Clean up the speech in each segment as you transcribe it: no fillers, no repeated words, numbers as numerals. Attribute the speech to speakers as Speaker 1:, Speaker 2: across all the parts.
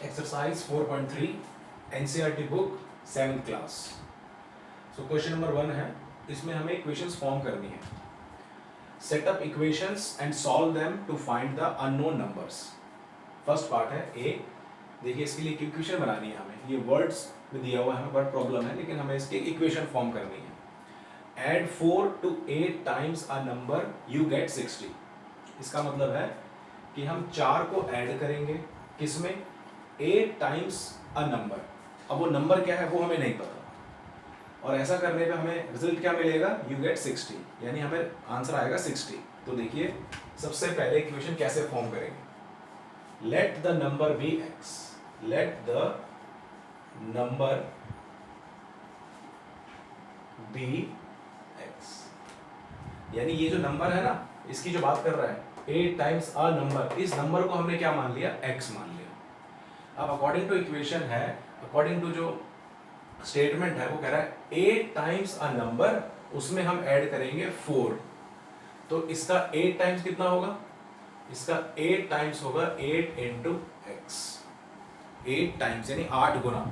Speaker 1: Exercise 4.3 NCERT book 7th class. So question number 1 है, इसमें हमें इक्वेशंस फॉर्म करनी है। Set up equations and solve them to find the unknown numbers. First part है A. देखिए इसके लिए इक्वेशन बनानी है हमें, ये वर्ड्स में दिया हुआ है, वर्ड प्रॉब्लम है, लेकिन हमें इसकी इक्वेशन फॉर्म करनी है। Add 4 to 8 times a number you get 60। इसका मतलब है कि हम 4 को ऐड करेंगे, किसमें? 8 टाइम्स अ नंबर। अब वो नंबर क्या है वो हमें नहीं पता, और ऐसा करने पे हमें रिजल्ट क्या मिलेगा? यू गेट 60, यानी हमें आंसर आएगा 60। तो देखिए सबसे पहले इक्वेशन कैसे फॉर्म करेंगे। Let the number be X, let the number be X, यानी ये जो नंबर है ना, इसकी जो बात कर रहा है 8 टाइम्स अ नंबर, इस नंबर को हमने क्या मान लिया? x मान लिया। अब अकॉर्डिंग टू इक्वेशन है, अकॉर्डिंग टू जो स्टेटमेंट है वो कह रहा है 8 टाइम्स अ नंबर, उसमें हम ऐड करेंगे 4। तो इसका 8 टाइम्स कितना होगा? इसका 8 टाइम्स होगा 8 इंटू एक्स। 8 टाइम्स यानी 8 गुना।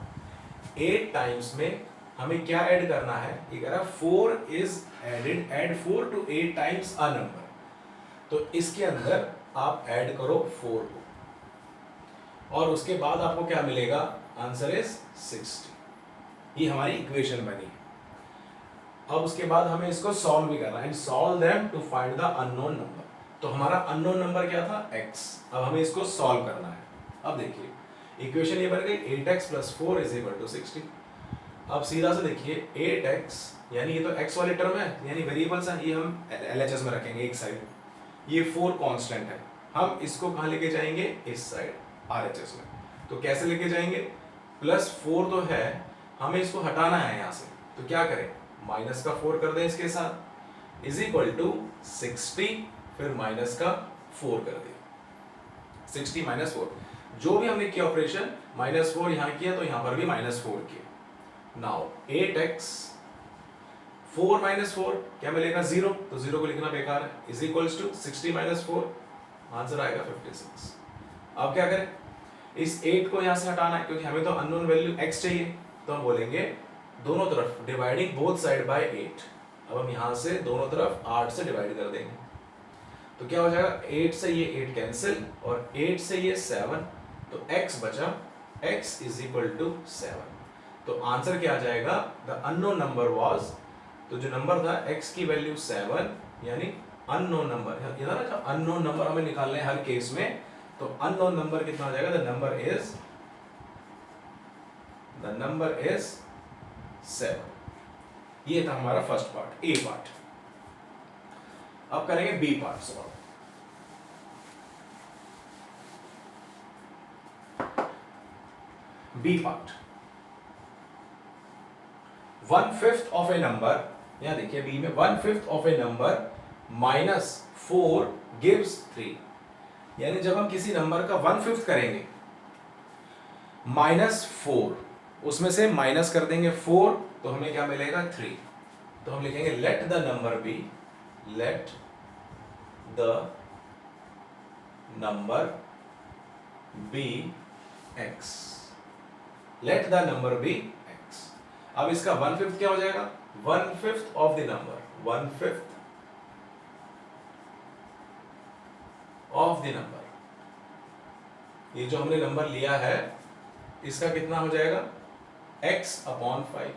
Speaker 1: 8 टाइम्स में हमें क्या ऐड करना है? ये कह रहा है 4 is added, add 4 to 8 times a number. तो इसके अंदर आप ऐड करो 4 को, और उसके बाद आपको क्या मिलेगा? Answer is 60। ये हमारी इक्वेशन बनी। अब उसके बाद हमें इसको सॉल्व भी करना है, solve them to find the unknown number. तो हमारा अननोन नंबर क्या था? x। अब हमें इसको सॉल्व करना है। अब देखिए इक्वेशन ये बन गई 8x + 4 = 60। अब सीधा से देखिए 8x, यानी ये तो x वाले टर्म है, यानी वेरिएबल्स हैं, ये हम LHS में रखेंगे एक साइड। ये 4 कांस्टेंट है, हम इसको कहाँ लेके जाएंगे? इस साइड RHS में। तो कैसे लेके जाएंगे? +4 तो है, हमें इसको हटाना है यहाँ से, तो क्या करें? माइनस का 4 कर दें इसके साथ, = 60, फिर माइनस का 4 कर दिया। 60 - 4, जो भी हमने किया ऑपरेशन, -4 यहाँ किया तो यहाँ पर भी -4 किया। नाउ 8x 4 - 4 क्या मिलेगा? 0, तो 0 को लिखना बेकार है, = 60 - 4, आंसर आएगा 56। अब क्या करें? इस 8 को यहाँ से हटाना है, क्योंकि हमें तो अननोन वैल्यू x चाहिए, तो हम बोलेंगे दोनों तरफ डिवाइडिंग बोथ साइड बाय 8। अब हम यहाँ से दोनों तरफ 8 से डिवाइड कर देंगे, तो क्या हो जाएगा? 8 से ये 8 कैंसिल, और 8 से ये 7, तो x बचा, x = 7। तो आंसर क्या आ जाएगा? द अननोन नंबर वाज, तो जो नंबर था x की वैल्यू 7, यानी अननोन नंबर, ये था ना जब अननोन नंबर हमें निकालने हैं हर केस में, तो अननोन नंबर कितना आ जाएगा? The number is 7। ये था हमारा फर्स्ट पार्ट, ए पार्ट। अब करेंगे B part solve. B part, 1/5 of a number, यहां देखिए बी में 1/5 ऑफ ए नंबर -4 गिव्स 3। यानी जब हम किसी नंबर का 1/5 करेंगे, -4, उसमें से माइनस कर देंगे 4, तो हमें क्या मिलेगा? 3। तो हम लिखेंगे let the number be, let the number be X, let the number be X. अब इसका 1/5 क्या हो जाएगा? 1/5 of the number, 1/5 of the number. ये जो हमने नंबर लिया है, इसका कितना हो जाएगा? x/5।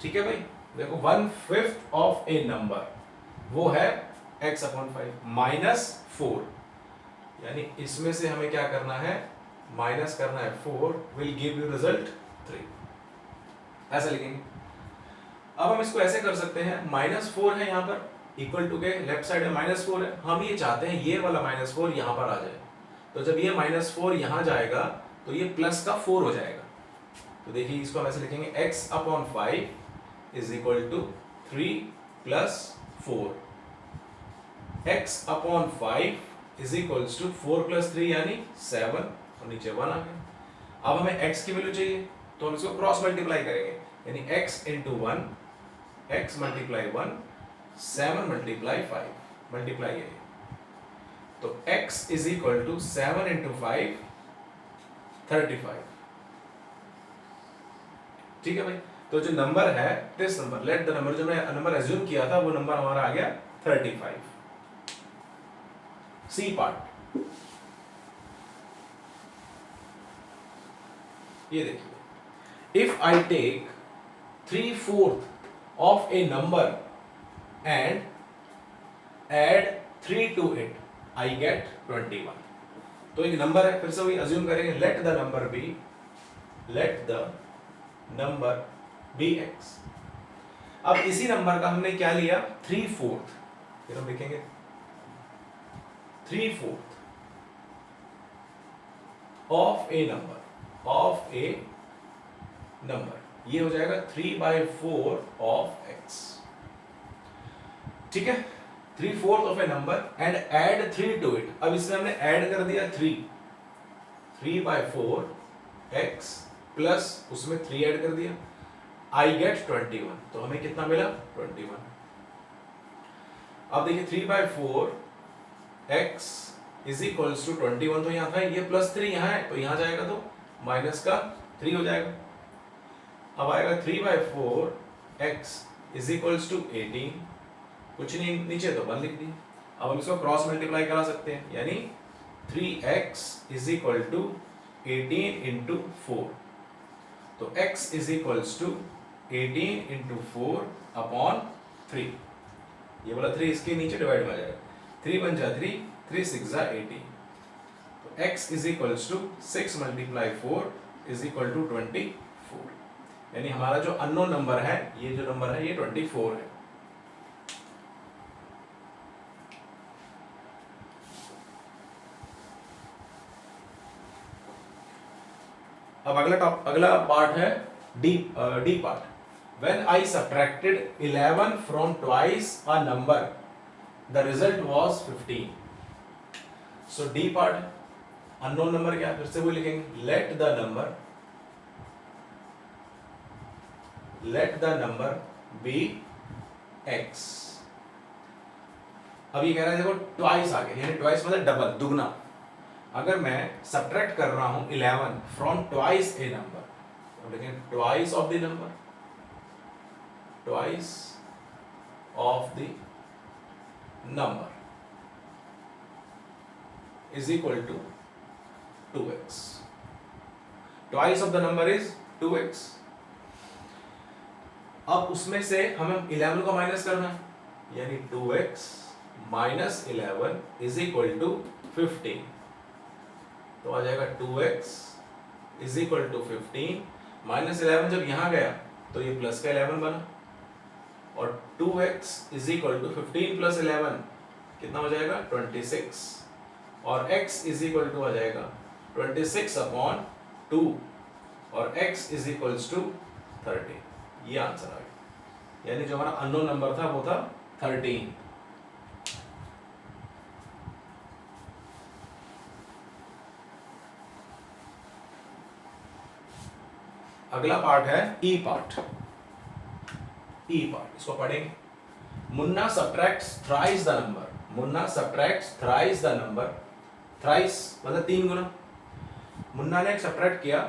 Speaker 1: ठीक है भाई, देखो 1/5 ऑफ ए नंबर वो है x/5 -4, यानी इसमें से हमें क्या करना है? माइनस करना है 4, विल गिव यू रिजल्ट 3। ऐसा लिखेंगे। अब हम इसको ऐसे कर सकते हैं, -4 है यहाँ पर, इक्वल टू के लेफ्ट साइड में -4 है, हम ये चाहते हैं ये वाला -4 यहाँ पर आ जाए। तो जब ये -4 यहाँ जाएगा तो ये प्लस का 4 हो जाएगा। तो देखिए इसको हम ऐसे लिखेंगे, x/5 = 3 + 4। x/5 = 4 + 3 यानी 7, और नीचे 1 आ गया। अब हमें x की वैल्यू चाहिए, तो हम इसको क्रॉस मल्टीप्लाई करेंगे, यानी x × 1, x × 1, 7 × 5, मल्टीप्लाई है। तो x = 7 × 5, 35। ठीक है भाई, तो जो नंबर है this number, late the number, जो मैं नंबर एज्यूम किया था वो नंबर हमारा आ गया 35। सी पार्ट, ये देखिए, if I take 3/4 of a number and add 3 to it, I get 21। तो एक नंबर है, फिर से वही अज्यूम करेंगे, let the number be x। अब इसी नंबर का हमने क्या लिया 3/4, फिर हम लिखेंगे 3/4 of a number, ये हो जाएगा 3/4 of x। ठीक है, 3/4 of a number and add 3 to it। अब इसमें हमने ऐड कर दिया 3/4 x प्लस उसमें 3 ऐड कर दिया, I get 21। तो हमें कितना मिला 21। अब देखिए 3/4 x इज इक्वल्स टू 21, तो यहां था, ये प्लस 3 यहां है, तो यहां जाएगा तो माइनस का 3 हो जाएगा। अब आएगा 3/4 x इज इक्वल्स टू 18, कुछ नहीं नीचे तो 1 लिख दी। अब हम इसको क्रॉस मल्टीप्लाई करा सकते हैं, यानी 3x is equal to 18 into 4, तो x is equals to 18 into 4 upon 3। ये वाला 3 इसके नीचे डिवाइड हो जाएगा, 3 बन जा 3, 3 6 जा 18, तो x is equals to 6 multiply 4 is equal to 24। यानी हमारा जो अननोन नंबर है, ये जो नंबर है ये 24 है। अब अगला पार्ट है D part. When I subtracted 11 from twice a number, the result was 15। So D part, unknown number क्या है, फिर से वो लिखेंगे, let the number be x। अब ये कह रहा है देखो ट्वाइस आ गया, यानी ट्वाइस मतलब डबल, दुगना। अगर मैं सब्ट्रैक्ट कर रहा हूं 11 फ्रॉम ट्वाइस ए नंबर, तो लिखेंगे twice of the number, twice of the number is equal to 2x। Twice of the number is 2x। अब उसमें से हमें 11 को माइनस करना है, यानी 2x minus 11 is equal to 15। तो आ जाएगा 2x is equal to 15, minus 11 जब यहां गया तो ये प्लस का 11 बना, और 2x is equal to 15 plus 11 कितना हो जाएगा 26, और x इज इक्वल टू आ जाएगा 26 अपॉन 2, और x इज इक्वल्स टू 30। ये आंसर आ गया, यानी जो हमारा अननोन नंबर था वो था 13। अगला पार्ट है ई पार्ट। इसको पढ़ेंगे। Munna subtracts thrice the number, Munna subtracts thrice the number, thrice मतलब 3 गुना। मुन्ना ने सब्ट्रैक्ट किया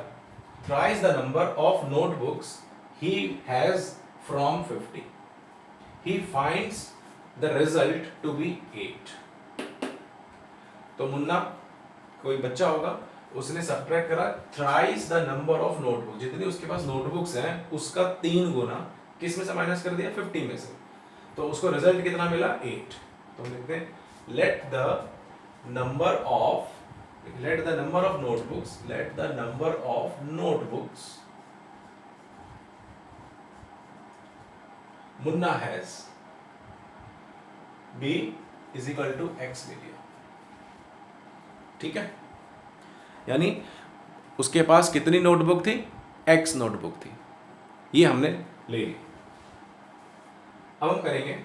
Speaker 1: thrice the number of notebooks he has from 50। he finds the result to be 8। तो मुन्ना कोई बच्चा होगा, उसने सब्ट्रैक्ट करा thrice the number of notebook, जितनी उसके पास नोटबुक्स हैं उसका 3 गुना किस में से माइनस कर दिया 50 में से, तो उसको रिजल्ट कितना मिला 8। तो हम लिखते हैं let the number of notebooks Munna has b is equal to x ले लिया। ठीक है, यानी उसके पास कितनी नोटबुक थी, x नोटबुक थी, ये हमने ले ली। अब हम करेंगे,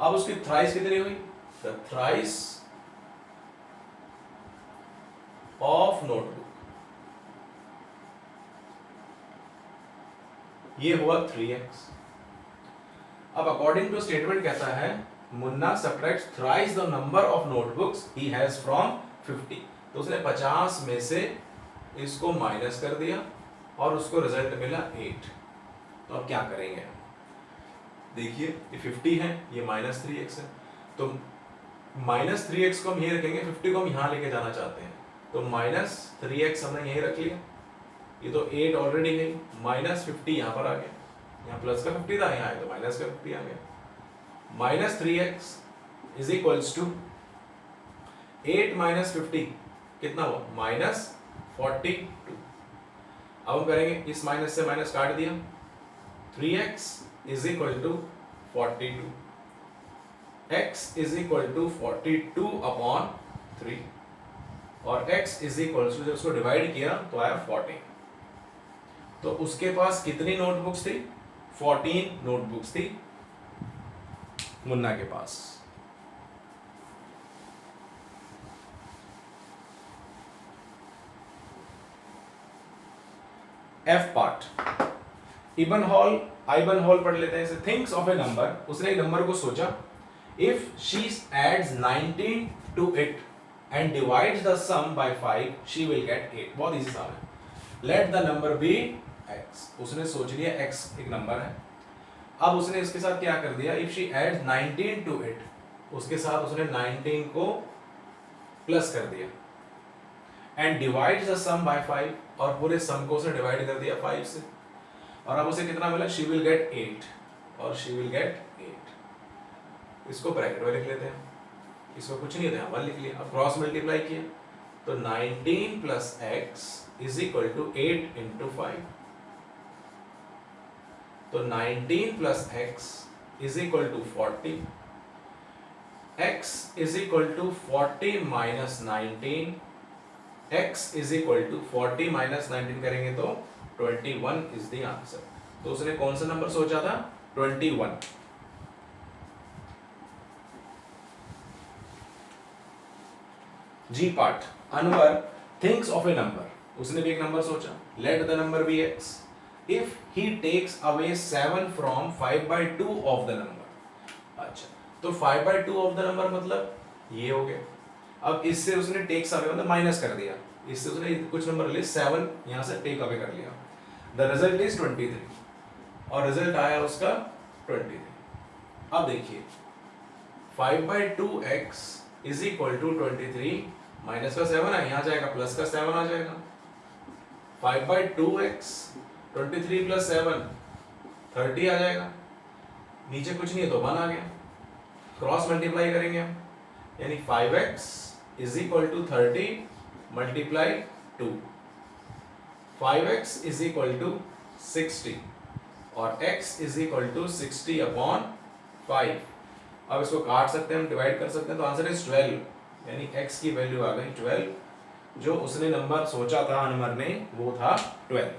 Speaker 1: अब उसकी थ्राइस कितनी हुई, द थ्राइस ऑफ नोटबुक, ये हुआ 3x। अब अकॉर्डिंग टू स्टेटमेंट कहता है Munna subtracts thrice the number of notebooks he has from 50। तो उसने 50 में से इसको माइनस कर दिया और उसको रिजल्ट मिला 8। तो अब क्या करेंगे, देखिए ये 50 है, ये -3x है, तो -3x को हम यहीं रखेंगे, 50 को हम यहाँ लेके जाना चाहते हैं, तो -3x हमने यहीं रख लिया, ये तो 8 ऑलरेडी गई, -50 यहाँ पर आ गया, यहाँ प्लस का 50 था, यहाँ आया तो माइनस का 50 आ गया। -3x इज इक्वल्स टू 8 - 50 कितना हुआ, -42। अब हम करेंगे, इस माइनस से माइनस काट दिया, 3x is equal to 42, x is equal to 42/3 और x इज इक्वल टू, जब उसको डिवाइड किया तो आया 14। तो उसके पास कितनी नोटबुक्स थी, 14 नोटबुक्स थी मुन्ना के पास। F पार्ट, इबन हॉल पढ़ लेते हैं इसे। थिंक्स ऑफ ए नंबर, उसने एक नंबर को सोचा, if she adds 19 to it and divides the sum by 5 she will get 8। बहुत इजी सम है। Let the number be x, उसने सोच लिया x एक नंबर है। अब उसने इसके साथ क्या कर दिया, if she adds 19 to it, उसके साथ उसने 19 को प्लस कर दिया, and divides the sum by 5, और पूरे सम को उसने डिवाइड कर दिया 5 से, और अब उसे कितना मिला, शी विल गेट 8, और शी विल गेट 8। इसको ब्रैकेट में लिख लेते हैं, इसको कुछ नहीं था, 1 लिख लिया। अब क्रॉस मल्टीप्लाई किया तो 19 plus x is equal to 8 into 5, तो 19 plus x is equal to 40, x is equal to 40 minus 19, x is equal to 40 minus 19 करेंगे तो 21 इज द आंसर। तो उसने कौन सा नंबर सोचा था, 21। G part, Anwar thinks of a number, उसने भी एक नंबर सोचा, let the number be x if he takes away 7 from 5/2 of the number. अच्छा, तो 5/2 ऑफ द नंबर मतलब ये हो गया। अब इससे उसने टेक्स अवे मतलब माइनस कर दिया, इससे उसने कुछ नंबर ले 7 यहां से टेक अवे कर लिया, द रिजल्ट इज 23, और रिजल्ट आया उसका 23। अब देखिए 5/2x is equal to 23, minus का 7 है, यहाँ जाएगा प्लस का 7 आ जाएगा। 5/2x 23 प्लस 7 30 आ जाएगा, नीचे कुछ नहीं है तो 1 आ गया। क्रॉस मल्टीप्लाई करेंगे हम, यानी 5x is equal to 30 multiply 2, 5x is equal to 60 और x इज इक्वल टू 60/5। अब इसको काट सकते हैं हम, डिवाइड कर सकते हैं, तो आंसर इज 12, यानी x की वैल्यू आ गई 12। जो उसने नंबर सोचा था अनवर ने वो था 12।